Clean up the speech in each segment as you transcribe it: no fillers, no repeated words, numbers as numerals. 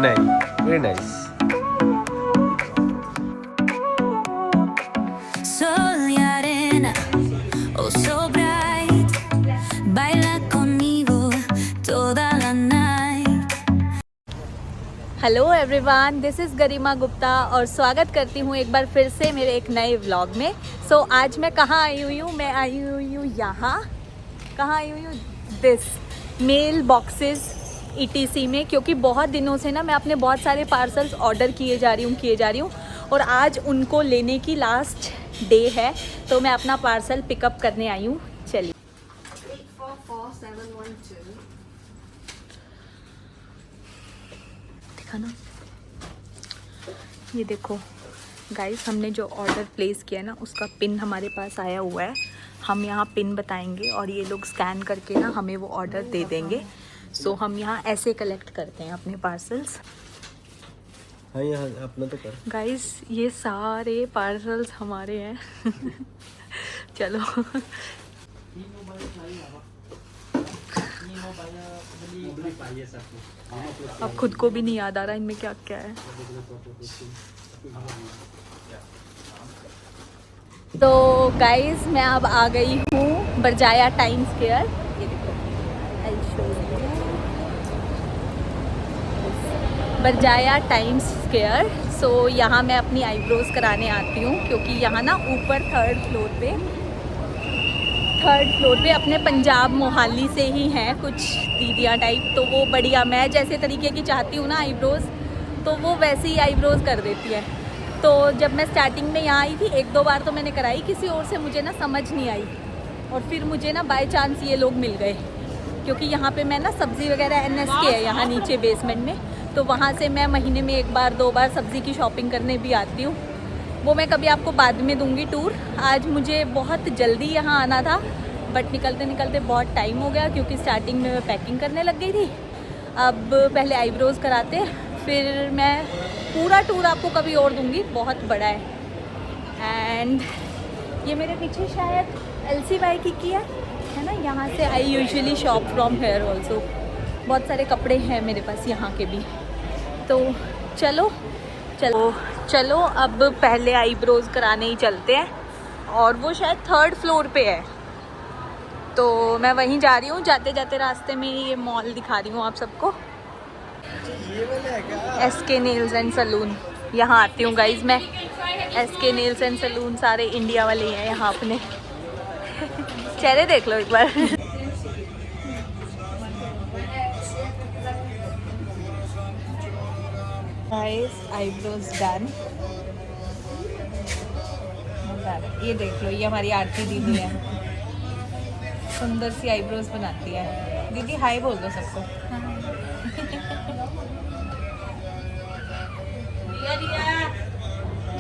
nice, very nice. Sol y arena, oh so bright, baila conmigo toda la night. Hello everyone, this is Garima Gupta और स्वागत करती हूँ एक बार फिर से मेरे एक नए व्लॉग में। सो आज मैं कहाँ आई हुई हूँ? मैं आई हुई हूँ यहाँ। कहाँ आई हुई हूँ? दिस मेल बॉक्सेस ETC में, क्योंकि बहुत दिनों से ना मैं अपने बहुत सारे पार्सल्स ऑर्डर किए जा रही हूँ और आज उनको लेने की लास्ट डे है, तो मैं अपना पार्सल पिकअप करने आई हूँ। चलिए। 844712 ना, ये देखो गाइस, हमने जो ऑर्डर प्लेस किया ना उसका पिन हमारे पास आया हुआ है। हम यहाँ पिन बताएंगे और ये लोग स्कैन करके ना हमें वो ऑर्डर दे देंगे। सो हम यहाँ ऐसे कलेक्ट करते हैं अपने पार्सल्स। हाँ, यहाँ अपना तो कर। गाइस ये सारे पार्सल्स हमारे हैं। चलो। अब खुद को भी नहीं याद आ रहा इनमें क्या क्या है। तो गाइस मैं अब आ गई हूँ बरजाया टाइम स्क्वायर। ये देखो, I'll show you। Berjaya Time Square. So यहाँ मैं अपनी आईब्रोज कराने आती हूँ, क्योंकि यहाँ ना ऊपर थर्ड फ्लोर पे अपने पंजाब मोहाली से ही हैं कुछ दीदियाँ टाइप, तो वो बढ़िया मैं जैसे तरीके की चाहती हूँ ना आईब्रोज, तो वो वैसे ही आईब्रोज कर देती है। तो जब मैं स्टार्टिंग में यहाँ आई थी, एक दो बार तो मैंने कराई किसी और से, मुझे ना समझ नहीं आई और फिर मुझे ना बाय चांस ये लोग मिल गए, क्योंकि यहाँ पे मैं ना सब्ज़ी वगैरह NSK है यहाँ नीचे बेसमेंट में, तो वहाँ से मैं महीने में एक बार दो बार सब्ज़ी की शॉपिंग करने भी आती हूँ। वो मैं कभी आपको बाद में दूँगी टूर। आज मुझे बहुत जल्दी यहाँ आना था, बट निकलते निकलते बहुत टाइम हो गया, क्योंकि स्टार्टिंग में मैं पैकिंग करने लग गई थी। अब पहले आईब्रोज़ कराते, फिर मैं पूरा टूर आपको कभी और दूँगी, बहुत बड़ा है। एंड ये मेरे पीछे शायद LCY की है ना, यहाँ से I usually shop from here also. बहुत सारे कपड़े हैं मेरे पास यहाँ के भी। तो चलो अब पहले आईब्रोज़ कराने ही चलते हैं, और वो शायद थर्ड फ्लोर पे है, तो मैं वहीं जा रही हूँ। जाते जाते रास्ते में ये मॉल दिखा रही हूँ आप सबको, SK नेल्स एंड सलून। यहाँ आती हूँ गाइज मैं। SK नेल्स एंड सलून सारे इंडिया वाले हैं यहाँ अपने। चेहरे देख लो एक बार। Guys eyebrows done. ये देख लो, ये हमारी आरती दीदी है, सुंदर सी आईब्रोज बनाती है। दीदी हाय बोल दो सबको।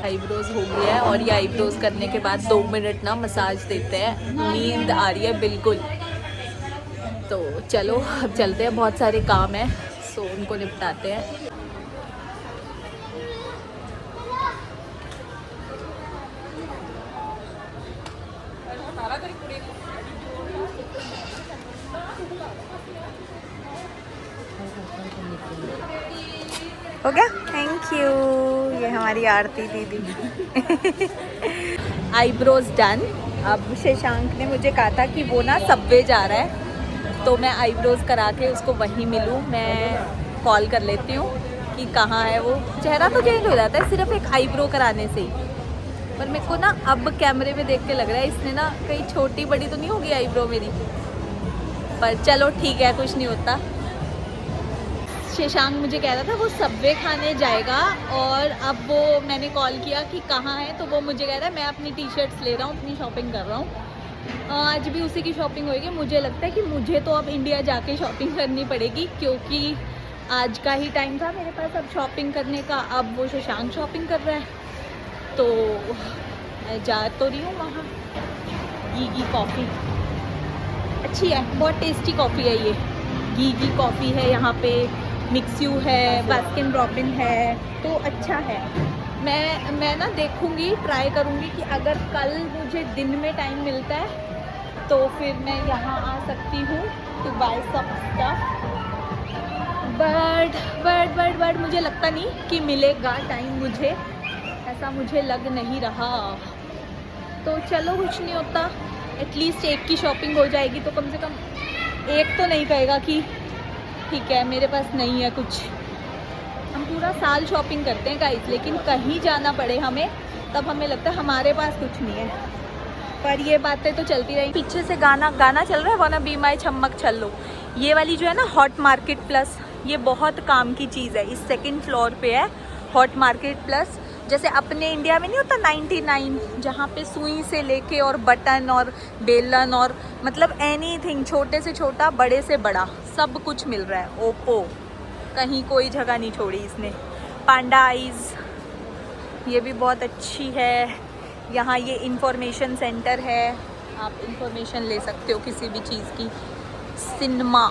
आईब्रोज हो गया है, और ये आईब्रोज करने के बाद 2 मिनट ना मसाज देते हैं। नींद आ रही है बिल्कुल। तो चलो अब चलते हैं, बहुत सारे काम है, सो उनको निपटाते हैं। हो गया, थैंक यू। ये हमारी आरती दीदी। Eyebrows done. अब शशांक ने मुझे कहा था कि वो ना सबवे जा रहा है, तो मैं आईब्रोज करा के उसको वहीं मिलूँ। मैं कॉल कर लेती हूँ कि कहाँ है वो। चेहरा तो चेंज हो जाता है सिर्फ एक आईब्रो कराने से ही, पर मेरे को ना अब कैमरे में देख के लग रहा है इसने ना कहीं छोटी बड़ी तो नहीं होगी आईब्रो मेरी, पर चलो ठीक है, कुछ नहीं होता। शशांक मुझे कह रहा था वो सबवे खाने जाएगा, और अब वो मैंने कॉल किया कि कहाँ है, तो वो मुझे कह रहा है मैं अपनी टी-शर्ट्स ले रहा हूँ, अपनी शॉपिंग कर रहा हूँ। आज भी उसी की शॉपिंग होगी। मुझे लगता है कि मुझे तो अब इंडिया जाके शॉपिंग करनी पड़ेगी, क्योंकि आज का ही टाइम था मेरे पास अब शॉपिंग करने का। अब वो शशांक शॉपिंग कर रहा है, तो मैं जा तो रही हूँ वहाँ। घी कॉफ़ी अच्छी है, बहुत टेस्टी कॉफ़ी है ये। घी कॉफ़ी है यहाँ पे, मिक्स्यू है, बास्किन रॉबिन है, तो अच्छा है। मैं ना देखूँगी, ट्राई करूँगी कि अगर कल मुझे दिन में टाइम मिलता है तो फिर मैं यहाँ आ सकती हूँ to buy some stuff. But but मुझे लगता नहीं कि मिलेगा टाइम, मुझे ऐसा मुझे लग नहीं रहा। तो चलो कुछ नहीं होता, एटलीस्ट एक की शॉपिंग हो जाएगी तो कम से कम एक तो नहीं कहेगा कि ठीक है मेरे पास नहीं है कुछ। हम पूरा साल शॉपिंग करते हैं गाइस, लेकिन कहीं जाना पड़े हमें तब हमें लगता है हमारे पास कुछ नहीं है। पर ये बातें तो चलती रही। पीछे से गाना चल रहा है, वाना बी माई छमक छल लो। ये वाली जो है ना हॉट मार्केट प्लस, ये बहुत काम की चीज़ है। इस सेकंड फ्लोर पे है हॉट मार्केट प्लस। जैसे अपने इंडिया में नहीं होता 99, जहाँ पे सुई से लेके और बटन और बेलन और मतलब एनीथिंग, छोटे से छोटा बड़े से बड़ा सब कुछ मिल रहा है। ओप्पो कहीं कोई जगह नहीं छोड़ी इसने। पांडा आइज़ ये भी बहुत अच्छी है। यहाँ ये इंफॉर्मेशन सेंटर है, आप इंफॉर्मेशन ले सकते हो किसी भी चीज़ की। सिनेमा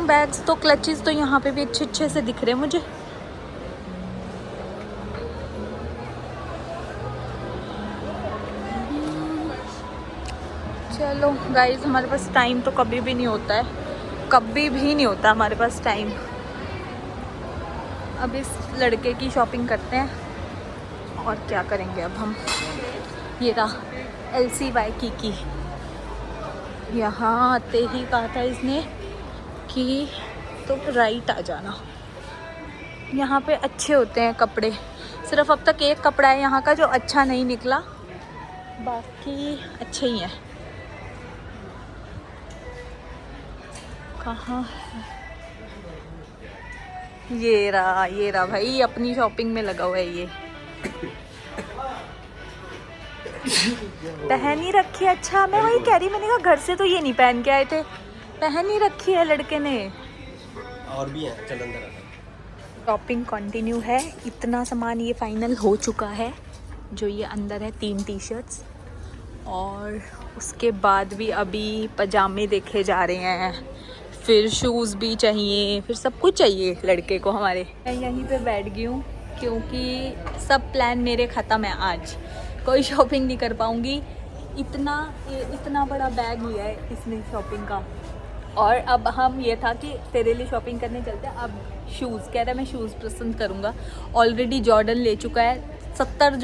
बैग्स तो क्लचेस तो यहाँ पे भी अच्छे अच्छे से दिख रहे हैं मुझे। चलो गाइस, हमारे पास टाइम तो कभी भी नहीं होता है, कभी भी नहीं होता हमारे पास टाइम। अब इस लड़के की शॉपिंग करते हैं और क्या करेंगे अब हम। ये रहा LCY की। यहाँ आते ही कहा था इसने कि तो राइट आ जाना। यहाँ पे अच्छे होते हैं कपड़े, सिर्फ अब तक एक कपड़ा है यहाँ का जो अच्छा नहीं निकला, बाकी अच्छे ही हैं। कहाँ है? ये रहा भाई, अपनी शॉपिंग में लगा हुआ है ये। पहन ही रखी है। अच्छा मैं वही कह रही, मैंने कहा घर से तो ये नहीं पहन के आए थे, पहन ही रखी है लड़के ने। और भी है, चल अंदर। शॉपिंग कंटिन्यू है। इतना सामान ये फाइनल हो चुका है। जो ये अंदर है 3 टी-शर्ट्स, और उसके बाद भी अभी पजामे देखे जा रहे हैं, फिर शूज़ भी चाहिए, फिर सब कुछ चाहिए लड़के को हमारे। मैं यहीं पे बैठ गई हूँ क्योंकि सब प्लान मेरे ख़त्म है। आज कोई शॉपिंग नहीं कर पाऊँगी। इतना बड़ा बैग लिया है इसने शॉपिंग का। और अब हम ये था कि तेरे लिए शॉपिंग करने चलते हैं। अब शूज़ कह रहा है, मैं शूज़ पसंद करूँगा। ऑलरेडी जॉर्डन ले चुका है। 70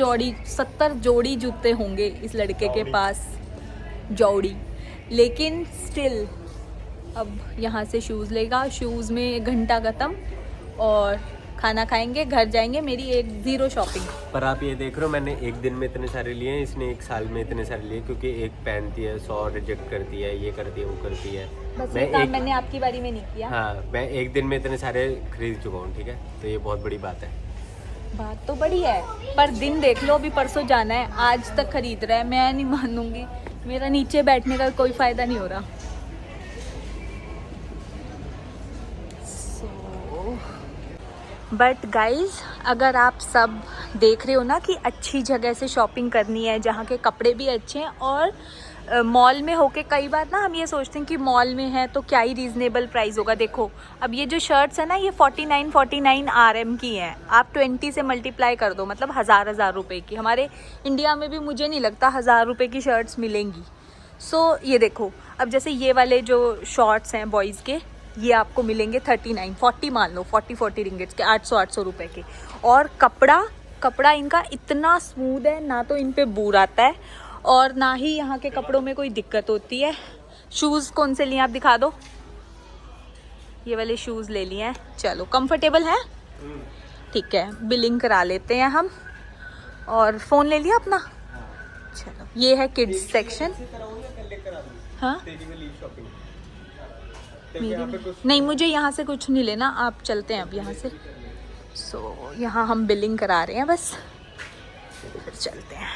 जोड़ी जूते होंगे इस लड़के के पास, जोड़ी। लेकिन स्टिल अब यहाँ से शूज़ लेगा। शूज़ में 1 घंटा ख़त्म, और खाना खाएंगे, घर जाएंगे। मेरी 0 शॉपिंग। पर आप ये देख रहे हो, मैंने एक दिन में इतने सारे लिए हैं, इसने 1 साल में इतने सारे लिए, क्योंकि एक पहनती है 100 रिजेक्ट करती है, ये करती है वो करती है। बस ये काम मैंने आपकी बारी में नहीं किया। हाँ, मैं एक दिन में इतने सारे खरीद चुका हूँ, ठीक है, तो ये बहुत बड़ी बात है। बात तो बड़ी है, पर दिन देख लो, अभी परसों जाना है, आज तक खरीद रहा है। मैं नहीं मानूंगी, मेरा नीचे बैठने का कोई फ़ायदा नहीं हो रहा। बट गाइज़, अगर आप सब देख रहे हो ना कि अच्छी जगह से शॉपिंग करनी है जहाँ के कपड़े भी अच्छे हैं, और मॉल में होके कई बार ना हम ये सोचते हैं कि मॉल में है तो क्या ही रीज़नेबल प्राइस होगा। देखो अब ये जो शर्ट्स है ना, ये 49 RM की हैं। आप 20 से मल्टीप्लाई कर दो, मतलब हज़ार रुपए की। हमारे इंडिया में भी मुझे नहीं लगता 1000 रुपये की शर्ट्स मिलेंगी। सो ये देखो, अब जैसे ये वाले जो शॉर्ट्स हैं बॉयज़ के, ये आपको मिलेंगे 40 मान लो, 40 रिंगिट्स के, 800 रुपए के। और कपड़ा इनका इतना स्मूथ है, ना तो इन पे बूर आता है और ना ही यहाँ के कपड़ों में कोई दिक्कत होती है। शूज़ कौन से लिए आप दिखा दो। ये वाले शूज़ ले लिए हैं। चलो कंफर्टेबल हैं, ठीक है। बिलिंग करा लेते हैं हम। और फ़ोन ले लिया अपना। चलो ये है किड्स सेक्शन। हाँ नहीं, मुझे यहाँ से कुछ नहीं लेना, आप चलते हैं अब यहाँ से। सो यहाँ हम बिलिंग करा रहे हैं, बस चलते हैं।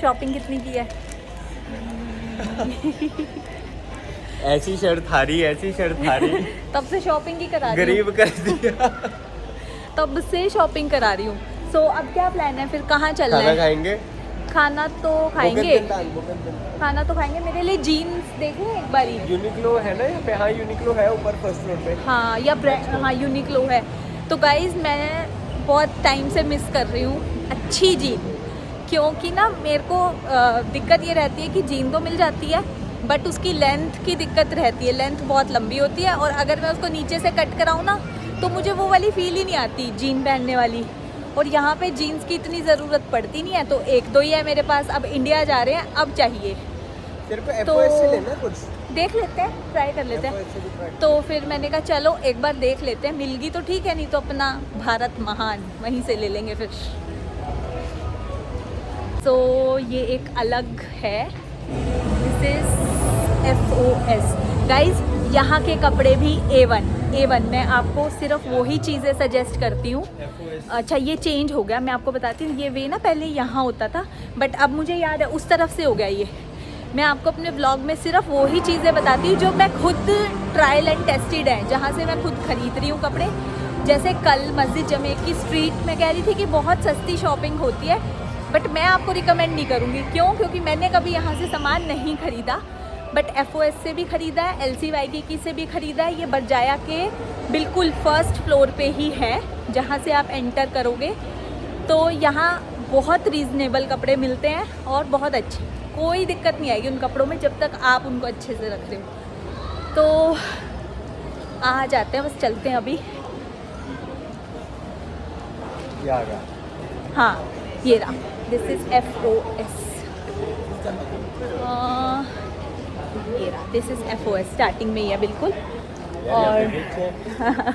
शॉपिंग कितनी की है? ऐसी शर्ट थारी तब से शॉपिंग ही करा रही हूँ। गरीब कर दिया। तब से शॉपिंग करा रही हूँ। सो अब क्या प्लान है फिर, कहाँ चलना खाना है? खाएंगे, खाना तो खाएंगे, खाना तो खाएंगे। मेरे लिए जीन्स देखें एक बारी। यूनिक्लो है ना यहाँ पे? हाँ यूनिक्लो है ऊपर फर्स्ट फ्लोर पे। हाँ या हाँ यूनिक्लो है। तो गाइज मैं बहुत टाइम से मिस कर रही हूँ अच्छी जीन, क्योंकि ना मेरे को दिक्कत ये रहती है कि जीन तो मिल जाती है बट उसकी लेंथ की दिक्कत रहती है, लेंथ बहुत लंबी होती है और अगर मैं उसको नीचे से कट कराऊँ ना तो मुझे वो वाली फील ही नहीं आती जीन पहनने वाली। और यहाँ पे जीन्स की इतनी ज़रूरत पड़ती नहीं है, तो एक दो ही है मेरे पास। अब इंडिया जा रहे हैं, अब चाहिए तो से लेना कुछ देख लेते हैं, ट्राई कर लेते हैं। तो फिर मैंने कहा चलो एक बार देख लेते हैं, मिल गई तो ठीक है, नहीं तो अपना भारत महान वहीं से ले लेंगे फिर। तो ये एक अलग है, दिस इज FOS गाइज। यहाँ के कपड़े भी A1 मैं आपको सिर्फ वही चीज़ें सजेस्ट करती हूँ। अच्छा ये चेंज हो गया, मैं आपको बताती हूँ। ये वे ना पहले यहाँ होता था बट अब मुझे याद है उस तरफ से हो गया ये। मैं आपको अपने व्लॉग में सिर्फ वही चीज़ें बताती हूँ जो मैं खुद ट्रायल एंड टेस्टेड है, जहाँ से मैं खुद खरीद रही हूँ कपड़े। जैसे कल मस्जिद जमेक की स्ट्रीट में कह रही थी कि बहुत सस्ती शॉपिंग होती है, बट मैं आपको रिकमेंड नहीं करूँगी। क्यों? क्योंकि मैंने कभी यहाँ से सामान नहीं खरीदा, बट FOS से भी ख़रीदा है, LCYK से भी ख़रीदा है। ये बरजाया के बिल्कुल फर्स्ट फ्लोर पे ही है जहाँ से आप एंटर करोगे। तो यहाँ बहुत रीज़नेबल कपड़े मिलते हैं और बहुत अच्छे, कोई दिक्कत नहीं आएगी उन कपड़ों में जब तक आप उनको अच्छे से रखते हो। तो आ जाते हैं, बस चलते हैं अभी। ये आ गया। हाँ ये रहा, दिस इज़ FOS। ये रहा, दिस इज़ FOS, स्टार्टिंग में ही है बिल्कुल। और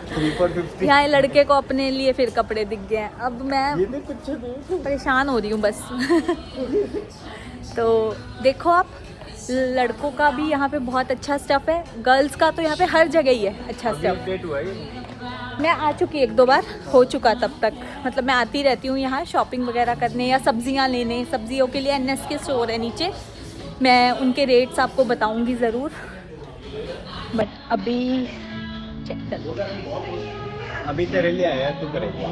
3 यहाँ लड़के को अपने लिए फिर कपड़े दिख गए हैं। अब मैं परेशान हो रही हूँ बस। तो देखो आप, लड़कों का भी यहाँ पे बहुत अच्छा स्टफ़ है, गर्ल्स का तो यहाँ पे हर जगह ही है अच्छा स्टफ़। मैं आ चुकी एक दो बार, हो चुका तब तक, मतलब मैं आती रहती हूँ यहाँ शॉपिंग वगैरह करने या सब्जियाँ लेने। सब्जियों के लिए NS के स्टोर है नीचे, मैं उनके रेट्स आपको बताऊँगी ज़रूर। बट अभी चेक कर लो, अभी तेरे लिए आया, तू करेगी।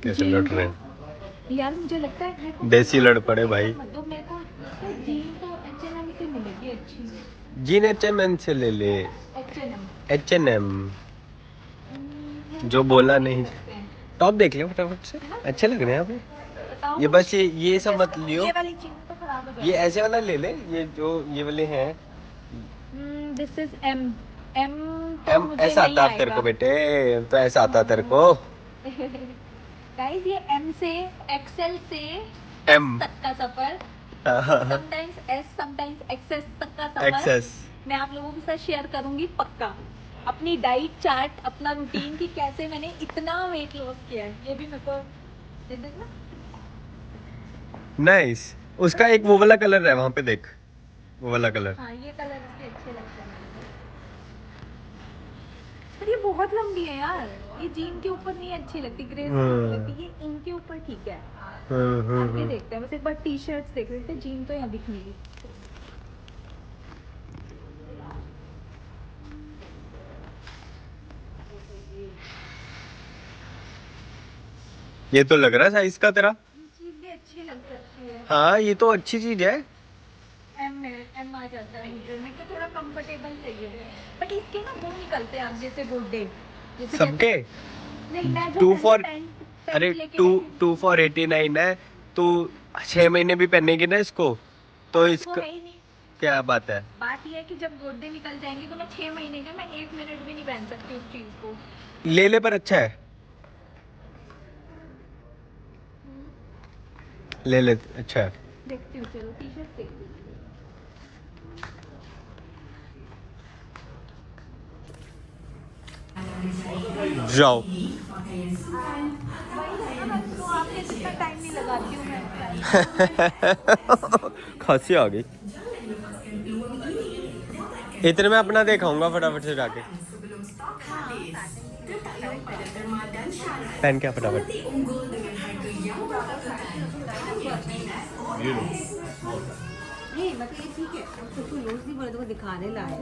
कैसे लड़ रहे हैं यार? मुझे लगता है देसी लड़ पड़े भाई। तो मेरे को जीन तो H&M से मिलेगी अच्छी। जीन H&M से ले ले। H&M जो बोला नहीं। टॉप देख लियो फटाफट से, अच्छे लग रहे हैं आप। ये बस ये सब मत लियो, ये वाली चीज तो खराब हो ये ऐसे वाला ले ले, ये जो ये वाले हैं। दिस इज M ऐसा आता है तेरे को बेटे, तो ऐसा आता है तेरे को। गाइस ये M से XL से M तक का सफर, समटाइम्स S समटाइम्स XS तक का सफर एक्सेस मैं आप लोगों के साथ शेयर करूंगी पक्का। अपनी डाइट चार्ट, अपना रूटीन की कैसे मैंने इतना वेट लॉस किया है, ये भी मेरे को देखना। नाइस। उसका एक वो वाला कलर है वहाँ पे, देख वो वाला कलर। हाँ ये कलर इसके अच्छे लगते हैं, पर ये बहुत लंबी है यार, ये जीन के ऊपर नहीं अच्छी लगती, ग्रे लगती, ये इनके ऊपर ठीक है। आगे देखते हैं, बस एक बार टी शर्ट्स देख रहे थे, जीन तो यहाँ दिख नहीं रही। ये तो लग रहा है साइज का तेरा। चीज भी अच्छी लग सकती है। हाँ ये तो अच्छी चीज है। M आ जाता है मुझे, मेरे को थोड़ा कंफर्टेबल चाहिए, बट इसके ना वो निकलते हैं अब जैसे गुड्डे सबके। नहीं मैं जो 2 for पैंट अरे लेके 2 for 89 है, तो 6 महीने भी पहनेगी ना इसको, तो वो इसका है ही नहीं। क्या बात है। बात ये है कि जब गुड्डे निकल जाएंगे तो मैं 6 महीने का, मैं 1 मिनट भी नहीं पहन सकती उस चीज को। ले ले पर अच्छा है, ले ले अच्छा है। देखती हूँ, चलो टी शर्ट देखती हूँ। जाओ। तो आपके जितना टाइम नहीं लगाती हूँ मैं। खांसी आ गई। इतने में अपना दिखाऊंगा फटाफट से जाके। पहन क्या फटाफट। नहीं मतलब ये ठीक है, तो रोज नहीं बोले तो दिखाने लाए।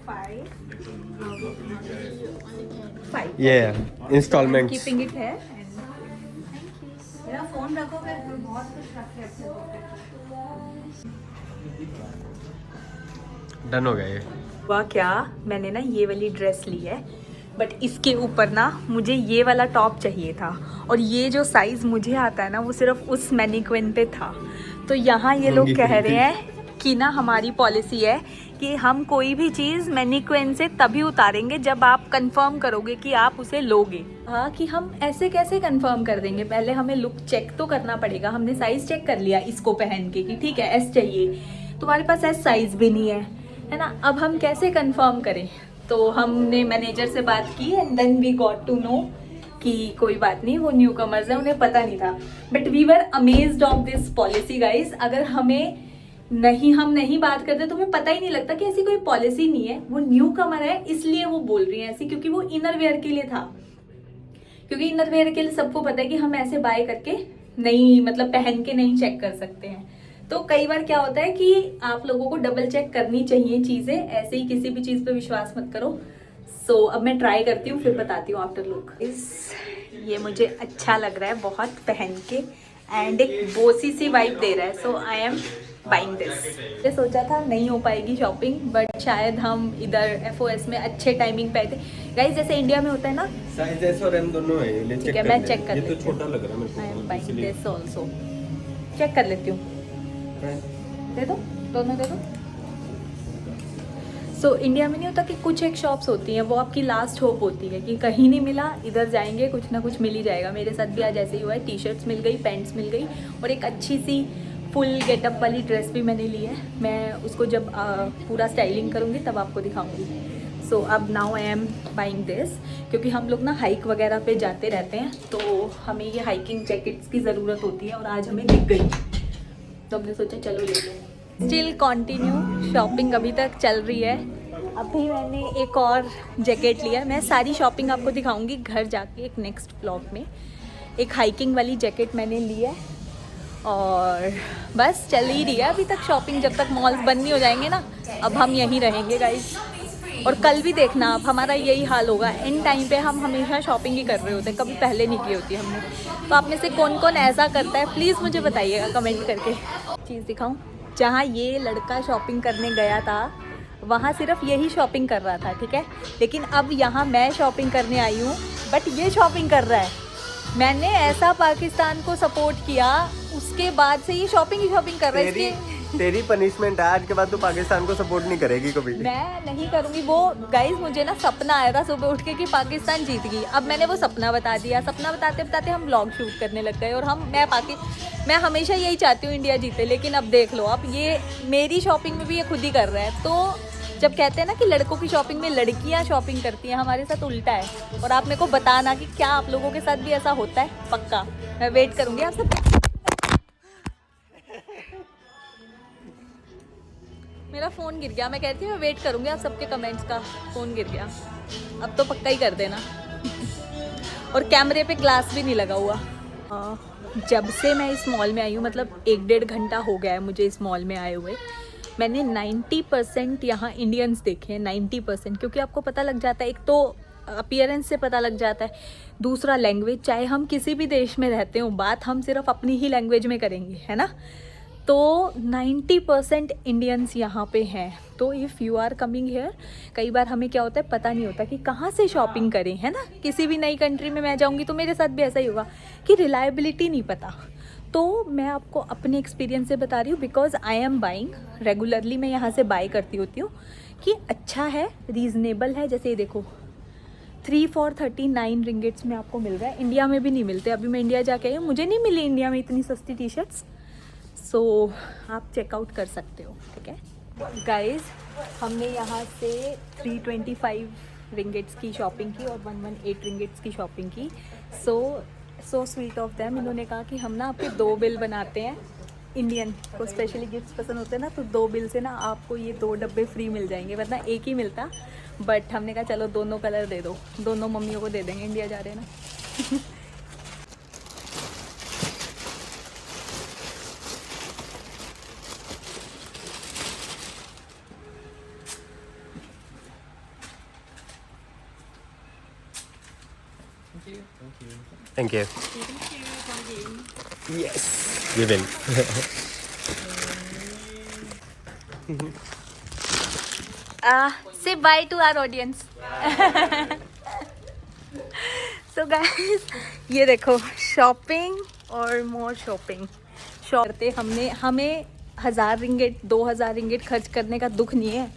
5 ये इंस्टॉलमेंट्स। कीपिंग इट है मेरा फोन रखोगे तो बहुत कुछ रखे अपने पॉकेट। डन हो गया ये। हुआ क्या, मैंने ना ये वाली ड्रेस ली है, बट इसके ऊपर ना मुझे ये वाला टॉप चाहिए था, और ये जो साइज़ मुझे आता है ना वो सिर्फ उस मैनिक्विन पे था। तो यहाँ ये लोग कह रहे हैं कि ना हमारी पॉलिसी है कि हम कोई भी चीज़ मैनिक्विन से तभी उतारेंगे जब आप कंफर्म करोगे कि आप उसे लोगे। हाँ, कि हम ऐसे कैसे कंफर्म कर देंगे, पहले हमें लुक चेक तो करना पड़ेगा। हमने साइज़ चेक कर लिया इसको पहन के कि ठीक है एस चाहिए, तुम्हारे पास एस साइज़ भी नहीं है ना, अब हम कैसे कंफर्म करें। तो हमने मैनेजर से बात की and then we got to know कि कोई बात नहीं, वो न्यू कमर्स है, उन्हें पता नहीं था। But we were amazed of this policy guys. अगर हम नहीं बात करते तो हमें पता ही नहीं लगता कि ऐसी कोई पॉलिसी नहीं है। वो न्यू कमर है इसलिए वो बोल रही है ऐसी, क्योंकि वो इनर वेयर के लिए था। क्योंकि इनर वेयर के लिए सबको पता है कि हम ऐसे बाय करके नहीं, मतलब पहन के नहीं चेक कर सकते हैं। तो कई बार क्या होता है कि आप लोगों को डबल चेक करनी चाहिए चीज़ें, ऐसे ही किसी भी चीज़ पे विश्वास मत करो। सो अब मैं ट्राई करती हूँ, फिर बताती हूँ आफ्टर लुक। ये मुझे अच्छा लग रहा है बहुत पहन के, एंड एक बोसी सी वाइब दे रहा है। सो आई एम बाइंग दिस। मैंने सोचा था नहीं हो पाएगी शॉपिंग, बट शायद हम इधर FOS में अच्छे टाइमिंग पे आए थे गाइज। जैसे इंडिया में होता है ना, साइज एस और M दोनों है। ये ठीक है मैं चेक कर ये लेती तो हूँ। छोटा लग रहा है मेरे को। I am buying this also, check कर लेती हूँ। दे दो, दोनों दे दो। सो इंडिया में नहीं होता कि कुछ एक शॉप्स होती हैं वो आपकी लास्ट होप होती है कि कहीं नहीं मिला इधर जाएंगे कुछ ना कुछ मिल ही जाएगा। मेरे साथ भी आज ऐसे ही हुआ है, टी-शर्ट्स मिल गई, पैंट्स मिल गई, और एक अच्छी सी फुल गेटअप वाली ड्रेस भी मैंने ली है। मैं उसको जब पूरा स्टाइलिंग करूँगी तब आपको दिखाऊँगी। सो अब now I am buying this, क्योंकि हम लोग ना हाइक वगैरह पे जाते रहते हैं तो हमें ये हाइकिंग जैकेट्स की ज़रूरत होती है, और आज हमें दिख गई तो हमने सोचा चलो ले लो। स्टिल कंटिन्यू शॉपिंग अभी तक चल रही है। अभी मैंने एक और जैकेट लिया है, मैं सारी शॉपिंग आपको दिखाऊंगी घर जाके एक नेक्स्ट व्लॉग में। एक हाइकिंग वाली जैकेट मैंने ली है, और बस चल ही रही है अभी तक शॉपिंग। जब तक मॉल्स बंद नहीं हो जाएंगे ना, अब हम यहीं रहेंगे गाइस। और कल भी देखना आप, हमारा यही हाल होगा। एंड टाइम पे हम हमेशा शॉपिंग ही कर रहे होते हैं, कभी पहले नहीं की होती हमने। तो आप में से कौन कौन ऐसा करता है प्लीज़ मुझे बताइएगा कमेंट करके। चीज़ दिखाऊं, जहाँ ये लड़का शॉपिंग करने गया था वहाँ सिर्फ यही शॉपिंग कर रहा था, ठीक है। लेकिन अब यहाँ मैं शॉपिंग करने आई हूँ, बट ये शॉपिंग कर रहा है। मैंने ऐसा पाकिस्तान को सपोर्ट किया, उसके बाद से ये शॉपिंग ही शॉपिंग कर रहा है। इसके तेरी पनिशमेंट है, आज के बाद तू पाकिस्तान को सपोर्ट नहीं करेगी कभी। मैं नहीं करूँगी वो गाइज। मुझे ना सपना आया था सुबह उठ के कि पाकिस्तान जीत गई। अब मैंने वो सपना बता दिया। सपना बताते बताते हम व्लॉग शूट करने लग गए, और मैं हमेशा यही चाहती हूँ इंडिया जीते। लेकिन अब देख लो, अब ये मेरी शॉपिंग में भी ये खुद ही कर रहा है। तो जब कहते हैं ना कि लड़कों की शॉपिंग में लड़कियाँ शॉपिंग करती हैं, हमारे साथ उल्टा है। और आप मेरे को बताना कि क्या आप लोगों के साथ भी ऐसा होता है। पक्का मैं वेट करूँगी आप सब। मेरा फ़ोन गिर गया, मैं कहती हूँ मैं वेट करूँगी आप सबके कमेंट्स का। फ़ोन गिर गया, अब तो पक्का ही कर देना। और कैमरे पे ग्लास भी नहीं लगा हुआ। जब से मैं इस मॉल में आई हूँ, मतलब 1-1.5 घंटा हो गया है मुझे इस मॉल में आए हुए, मैंने 90% यहाँ इंडियंस देखे हैं। 90%, क्योंकि आपको पता लग जाता है, एक तो अपीयरेंस से पता लग जाता है, दूसरा लैंग्वेज। चाहे हम किसी भी देश में रहते हो, बात हम सिर्फ अपनी ही लैंग्वेज में करेंगे, है ना। तो 90% इंडियंस यहाँ पे हैं। तो if you are coming here, कई बार हमें क्या होता है पता नहीं होता कि कहाँ से शॉपिंग करें, है ना। किसी भी नई कंट्री में मैं जाऊँगी तो मेरे साथ भी ऐसा ही होगा कि रिलायबिलिटी नहीं पता। तो मैं आपको अपने एक्सपीरियंस से बता रही हूँ, because I am buying regularly. मैं यहाँ से बाय करती होती हूँ कि अच्छा है, रीज़नेबल है। जैसे ये देखो 3 for 39 रिंगिट्स में आपको मिल रहा है। इंडिया में भी नहीं मिलते। अभी मैं इंडिया जाके आई हूँ, मुझे नहीं मिली इंडिया में इतनी सस्ती टी-शर्ट्स। सो आप चेकआउट कर सकते हो, ठीक है गाइज। हमने यहाँ से 325 रिंगिट्स की शॉपिंग की और 118 रिंगिट्स की शॉपिंग की। So sweet of them. इन्होंने कहा कि हम ना आपके 2 बिल बनाते हैं। इंडियन को स्पेशली गिफ्ट्स पसंद होते हैं ना, तो 2 बिल से ना आपको ये 2 डब्बे फ्री मिल जाएंगे, वरना एक ही मिलता। बट हमने कहा चलो दोनों कलर दे दो, दोनों मम्मियों को दे देंगे, इंडिया जा रहे हैं ना। Thank you. Yes we will. Say bye to our audience. So guys, ये देखो शॉपिंग और मोर शॉपिंग करते हमें 1000 रिंगिट 2000 रिंगिट खर्च करने का दुख नहीं है।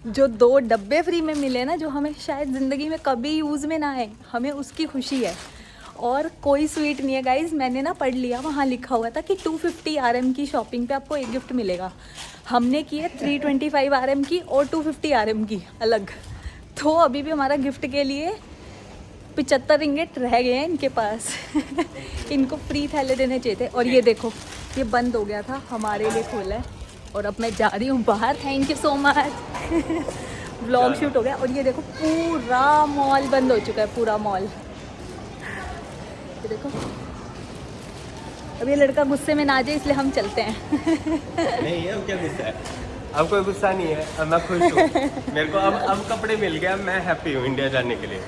जो 2 डब्बे फ्री में मिले ना, जो हमें शायद ज़िंदगी में कभी यूज़ में ना आए, हमें उसकी खुशी है। और कोई स्वीट नहीं है गाइज, मैंने ना पढ़ लिया, वहाँ लिखा हुआ था कि 250 RM की शॉपिंग पे आपको एक गिफ्ट मिलेगा। हमने की है 325 RM की और 250 RM की अलग। तो अभी भी हमारा गिफ्ट के लिए 75 रिंगिट रह गए हैं इनके पास। इनको फ्री थैले देने चाहिए थे। और ये देखो, ये बंद हो गया था, हमारे लिए खोला है। और अब मैं जा रही हूँ बाहर। Thank you so much. Vlog shoot हो गया। और ये देखो पूरा मॉल बंद हो चुका है, पूरा मॉल। ये देखो, अब ये लड़का गुस्से में ना जाए, इसलिए हम चलते हैं। नहीं है, अब क्या गुस्सा है? अब कोई गुस्सा नहीं है, अब मैं खुश हूँ। मेरे को अब कपड़े मिल गया, मैं हैप्पी हूँ इंडिया जाने के लिए।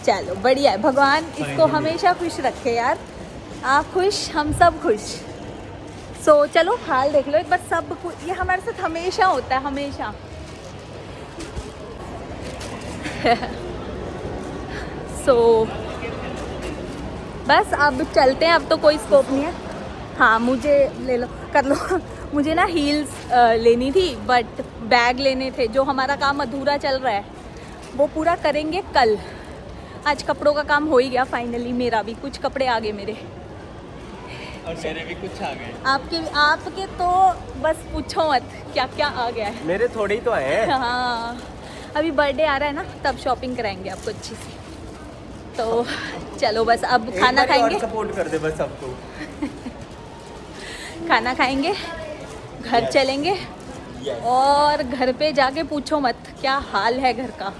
चलो बढ़िया है, भगवान इसको हमेशा खुश रखे यार। आप खुश, हम सब खुश। सो चलो हाल देख लो एक बार, सब कुछ ये हमारे साथ हमेशा होता है, हमेशा। सो बस अब चलते हैं, अब तो कोई स्कोप नहीं है। हाँ मुझे ले लो, कर लो। मुझे ना हील्स लेनी थी, बट बैग लेने थे। जो हमारा काम अधूरा चल रहा है वो पूरा करेंगे कल। आज कपड़ों का काम हो ही गया फाइनली, मेरा भी कुछ कपड़े आ गए मेरे, और मेरे भी कुछ आ गए। आपके तो बस पूछो मत क्या क्या आ गया है। मेरे थोड़े ही तो आए हैं। हाँ अभी बर्थडे आ रहा है ना, तब शॉपिंग कराएंगे आपको अच्छी सी। तो चलो बस अब खाना खाएंगे, सपोर्ट कर दे बस सबको। खाना खाएंगे, घर चलेंगे। और घर पे जाके पूछो मत क्या हाल है घर का,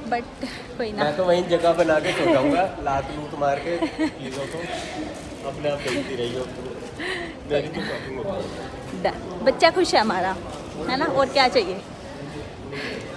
बट कोई ना। मैं तो वहीं जगह बना के सो जाऊंगा, लात लूट मार के चीज़ों को अपने आप देखती रही हो। मेरी तो शॉपिंग हो गई। बच्चा खुश है हमारा, है ना, और क्या चाहिए।